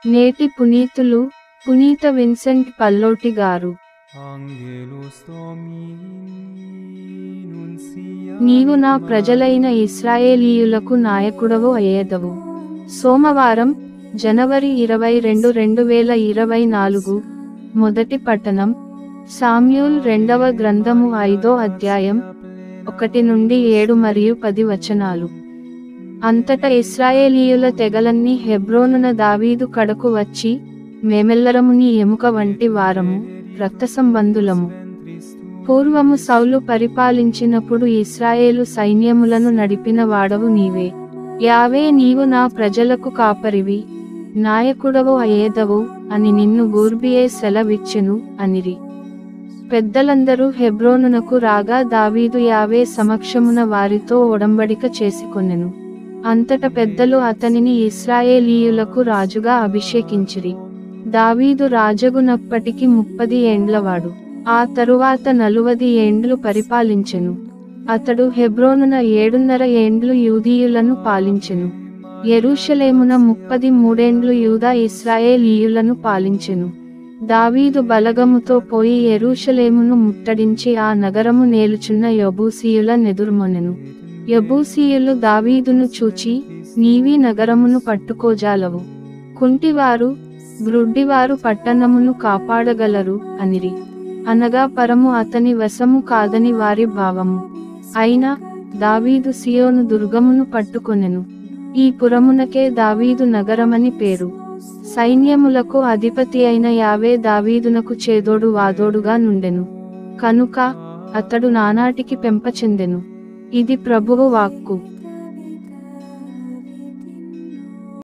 నేటి పునీతులు పునీత విన్సెంట్ పల్లోటి గారు. నీవు నా ప్రజలైన ఇశ్రాయేలీయులకు నాయకుడవు అయ్యేదవు. సోమవారం, జనవరి 22, 2024. మొదటి పట్టణం సామ్యూల్ రెండవ గ్రంథము 5వ అధ్యాయం 1 నుండి 7 మరియు 10 వచనాలు. అంతటా ఇశ్రాయేలీయుల తెగలన్నీ హెబ్రోనున దావీదు కడకు వచ్చి, మేమెల్లరము నీ ఎముక వంటి వారము, రక్త సంబంధులము. పూర్వము సౌలు పరిపాలించినప్పుడు ఇశ్రాయేలు సైన్యములను నడిపిన వాడవు నీవే. యావే, నీవు నా ప్రజలకు కాపరివి, నాయకుడవు అయ్యేదవు అని నిన్ను గూర్బియే సెలవిచ్చెను అనిరి. పెద్దలందరూ హెబ్రోనునకు రాగా దావీదు యావే సమక్షమున వారితో ఒడంబడిక చేసుకొనెను. అంతట పెద్దలు అతనిని ఇశ్రాయేలీయులకు రాజుగా అభిషేకించిరి. దావీదు రాజగునప్పటికి 30 ఏండ్లవాడు. ఆ తరువాత 40 ఏండ్లు పరిపాలించెను. అతడు హెబ్రోనున 7.5 ఏండ్లు యూదీయులను పాలించెను. యెరూషలేమున 33 ఏండ్లు యూదా ఇశ్రాయేలీయులను పాలించెను. దావీదు బలగముతో పోయి యెరూషలేమును ముట్టడించి ఆ నగరము నేలుచున్న యెబూసీయుల నెదుర్మొనెను. యెబూసీయులు దావీదును చూచి, నీవీ నగరమును పట్టుకోజాలవు, కుంటివారు, గ్రుడ్డివారు పట్టణమును కాపాడగలరు అనిరి. అనగా పరము అతని వశము కాదని వారి భావము. అయినా దావీదు సియోను దుర్గమును పట్టుకొనెను. ఈ పురమునకే దావీదు నగరమని పేరు. సైన్యములకు అధిపతి అయిన యావే దావీదునకు చేదోడు వాదోడుగా నుండెను. కనుక అతడు నానాటికి పెంపచెందెను. ఇది ప్రభువు వాక్కు.